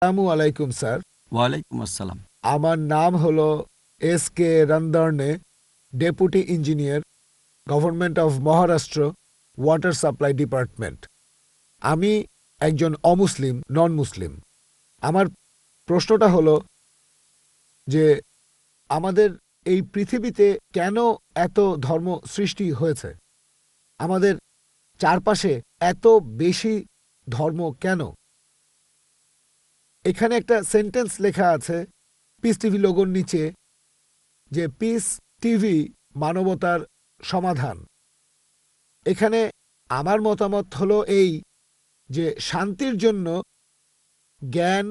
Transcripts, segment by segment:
আসসালামু আলাইকুম স্যার। ওয়ালাইকুম আসসালাম। আমার নাম হলো SK রন্দর্নে, deputy engineer, government of Maharashtra, water supply department. আমি একজন অমুসলিম, নন মুসলিম। আমার প্রশ্নটা হলো যে আমাদের এই পৃথিবীতে কেন এত ধর্ম সৃষ্টি হয়েছে? আমাদের চারপাশে এত বেশি ধর্ম কেন? এখানে একটা সেন্টেন্স লেখা আছে পিস টিভি লোগোর নিচে, যে পিস টিভি মানবতার সমাধান। এখানে আমার মতামত হলো এই, যে শান্তির জন্য জ্ঞান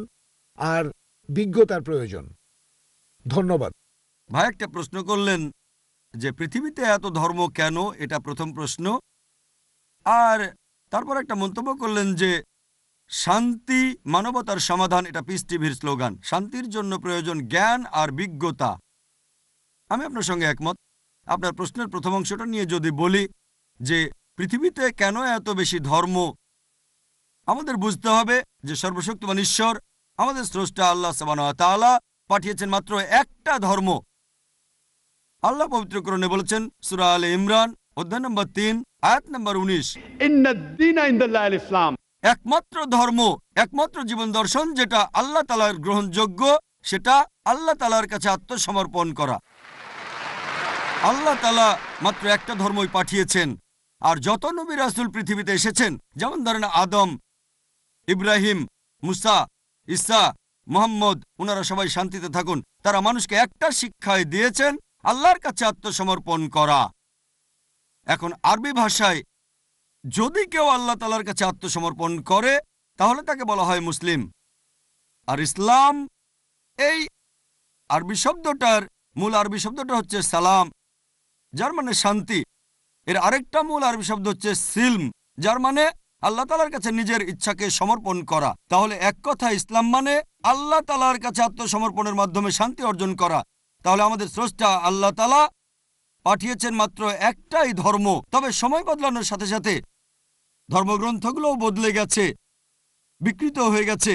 আর বিজ্ঞতার প্রয়োজন। ধন্যবাদ। ভাই একটা প্রশ্ন করলেন যে পৃথিবীতে এত ধর্ম কেন, এটা প্রথম প্রশ্ন। আর তারপর একটা মন্তব্য করলেন যে শান্তি মানবতার সমাধান, এটা পিস টিভির স্লোগান। শান্তির জন্য প্রয়োজন জ্ঞান আর বিজ্ঞতা। আমি আপনার সঙ্গে একমত। আপনার প্রশ্নের প্রথম অংশটা নিয়ে যদি বলি যে পৃথিবীতে কেন এত বেশি ধর্ম, আমাদের বুঝতে হবে যে সর্বশক্তিমান ঈশ্বর আমাদের স্রষ্টা আল্লাহ সুবহানাহু ওয়া তাআলা পাঠিয়েছেন মাত্র একটা ধর্ম। আল্লাহ পবিত্র কোরআনে বলেছেন সূরা আলে ইমরান অধ্যায় নম্বর 3 আয়াত নম্বর 19, ইন্নাদ-দীনা ইনদাল্লাহিল ইসলাম। একমাত্র ধর্ম, একমাত্র জীবন দর্শন যেটা আল্লাহ তাআলার গ্রহণযোগ্য, সেটা আল্লাহ তাআলার কাছে আত্মসমর্পণ করা। আল্লাহ তাআলা মাত্র একটা ধর্মই পাঠিয়েছেন। আর যত নবী রাসূল পৃথিবীতে এসেছেন, যেমন ধরেন আদম, ইব্রাহিম, মুসা, ঈসা, মুহাম্মদ, ওনারা সবাই শান্তিতে থাকুন, তারা মানুষকে একটা শিক্ষাই দিয়েছেন, আল্লাহর কাছে আত্মসমর্পণ করা। এখন আরবি ভাষায় যদি কেউ আল্লাহ তাআলার কাছে আত্মসমর্পণ করে তাহলে তাকে বলা হয় মুসলিম। আর ইসলাম, এই আরবি শব্দটার মূল আরবি শব্দটা হচ্ছে সালাম, যার মানে শান্তি। এর আরেকটা মূল আরবি শব্দ হচ্ছে সিলম, যার মানে আল্লাহ তাআলার কাছে নিজের ইচ্ছাকে সমর্পণ করা। তাহলে এক কথা ইসলাম মানে আল্লাহ তাআলার কাছে আত্মসমর্পণের মাধ্যমে শান্তি অর্জন করা। তাহলে আমাদের স্রষ্টা আল্লাহ তাআলা পাঠিয়েছেন মাত্র একটাই ধর্ম। তবে সময় বদলানোর সাথে সাথে ধর্মগ্রন্থগুলোও বদলে গেছে, বিকৃত হয়ে গেছে,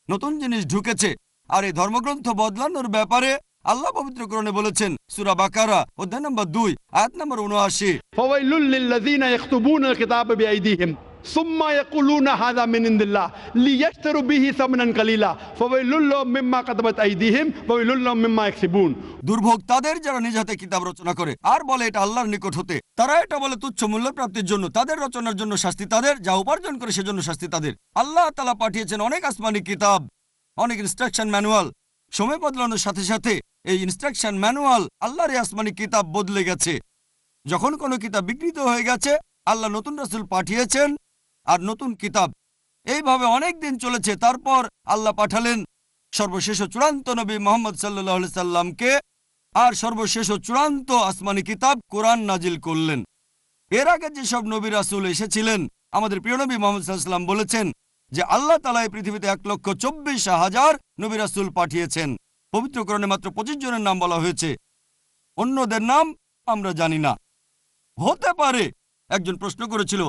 নতুন জিনিস ঢুকেছে। আর এই ধর্মগ্রন্থ বদলানোর ব্যাপারে আল্লাহ পবিত্র কোরআনে বলেছেন সূরা বাকারা অধ্যায় নম্বর 2 আয়াত নম্বর 79, ফাওয়াইলুল লিল্লাযীনা ইয়াকতুবুনাল কিতাবা বিআইদিহিম সুম্মা ইয়াকুলুনা হাযা মিন ইনদিল্লাহ লিয়াশতারু বিহি সামানান কালিলা ফাওয়াইলুল লাহুম মিম্মা কাতাবাত আইদিহিম ওয়াইলুল লাহুম মিম্মা ইয়াকসিবুন। দুর্ভোগ তাদের যারা নিজ হাতে কিতাব রচনা করে আর বলে এটা আল্লাহর নিকট হতে। তারা এটা বলে তুচ্ছ মূল্য প্রাপ্তির জন্য। তাদের রচনার জন্য শাস্তি তাদের, যা উপার্জন করে সেজন্য শাস্তি তাদের। আল্লাহ তাআলা পাঠিয়েছেন অনেক আসমানি কিতাব, অনেক ইনস্ট্রাকশন ম্যানুয়াল। সময় বদলানোর সাথে সাথে এই ইনস্ট্রাকশন ম্যানুয়াল, আল্লাহর এই আসমানি কিতাব বদলে গেছে। যখন কোনো কিতাব বিকৃত হয়ে গেছে, আল্লাহ নতুন রাসূল পাঠিয়েছেন আর নতুন কিতাব। এইভাবে অনেক দিন চলেছে। তারপর আল্লাহ পাঠালেন সর্বশেষ ও চূড়ান্ত নবী মুহাম্মদ সাল্লাল্লাহু আলাইহি সাল্লামকে, আর সর্বশেষ ও চূড়ান্ত আসমানি কিতাব কোরআন নাজিল করলেন। এর আগে যেসব নবী রাসূল এসেছিলেন, আমাদের প্রিয় নবী মুহাম্মদ সাল্লাল্লাহু আলাইহি সাল্লাম বলেছেন যে আল্লাহ তাআলা এই পৃথিবীতে 1,24,000 নবী রাসূল পাঠিয়েছেন। পবিত্র কোরআনে মাত্র 25 জনের নাম বলা হয়েছে, অন্যদের নাম আমরা জানি না। হতে পারে একজন প্রশ্ন করেছিল,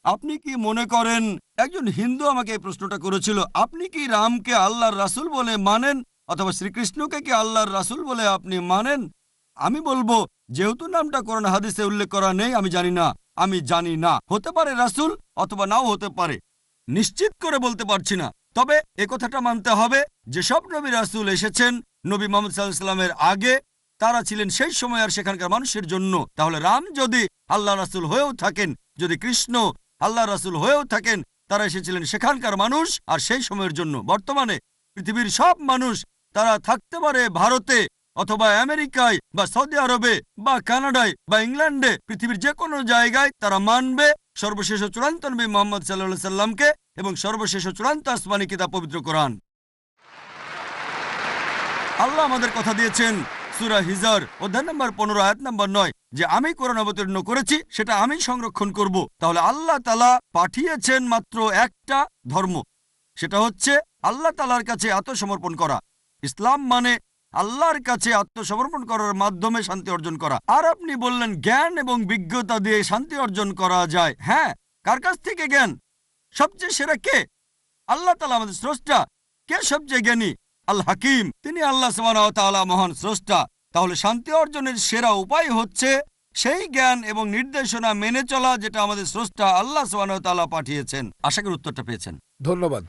আপনি কি মনে করেন, একজন হিন্দু আমাকে এই প্রশ্নটা করেছিল, আপনি কি রামকে আল্লাহর রাসূল বলে মানেন, অথবা শ্রীকৃষ্ণকে কি আল্লাহর রাসূল বলে আপনি মানেন? আমি বলবো, যেহেতু নামটা কোরআন হাদিসে উল্লেখ করা নেই, আমি জানি না। আমি জানি না, হতে পারে রাসূল অথবা নাও হতে পারে, নিশ্চিত করে বলতে পারছি না। তবে এ কথাটা মানতে হবে, যেসব নবী রাসূল এসেছেন নবী মুহাম্মদ সাল্লাল্লাহু আলাইহি সাল্লামের আগে, তারা ছিলেন সেই সময় আর সেখানকার মানুষের জন্য। তাহলে রাম যদি আল্লাহ রাসূল হয়েও থাকেন, যদি কৃষ্ণ আল্লাহ রাসূল হয়েও থাকেন, তারা এসেছিলেন সেখানকার মানুষ আর সেই সময়ের জন্য। বর্তমানে পৃথিবীর সব মানুষ, তারা থাকতে পারে ভারতে অথবা আমেরিকায় বা সৌদি আরবে বা কানাডায় বা ইংল্যান্ডে, পৃথিবীর যে কোনো জায়গায় তারা মানবে সর্বশেষ ও চূড়ান্ত নবী মুহাম্মদ সাল্লাল্লাহু আলাইহি সাল্লামকে এবং সর্বশেষ ও চূড়ান্ত আসমানি কিতাব পবিত্র কোরআন। আল্লাহ আমাদের কথা দিয়েছেন সূরা হিজর অধ্যায় নম্বর 15 আয়াত নম্বর 9 যে আমি কোরআন অবতীর্ণ করেছি, সেটা আমি সংরক্ষণ করব। তাহলে আল্লাহ তাআলা পাঠিয়েছেন মাত্র একটা ধর্ম, সেটা হচ্ছে আল্লাহ তাআলার কাছে আত্মসমর্পণ করা। ইসলাম মানে আল্লাহর কাছে আত্মসমর্পণ করার মাধ্যমে শান্তি অর্জন করা। আর আপনি বললেন জ্ঞান এবং বিজ্ঞতা দিয়ে শান্তি অর্জন করা যায়। হ্যাঁ, কার কাছ থেকে জ্ঞান? সবচেয়ে সেরা কে? আল্লাহ তাআলা আমাদের স্রষ্টা। কে সবচেয়ে জ্ঞানী? আল হাকিম, তিনি আল্লাহ সুবহানাহু ওয়া তাআলা মহান স্রষ্টা। তাহলে শান্তি অর্জনের সেরা উপায় হচ্ছে সেই জ্ঞান এবং নির্দেশনা মেনে চলা যেটা আমাদের স্রষ্টা আল্লাহ সুবহানাহু ওয়া তাআলা পাঠিয়েছেন। আশা করি উত্তরটা পেয়েছেন। ধন্যবাদ।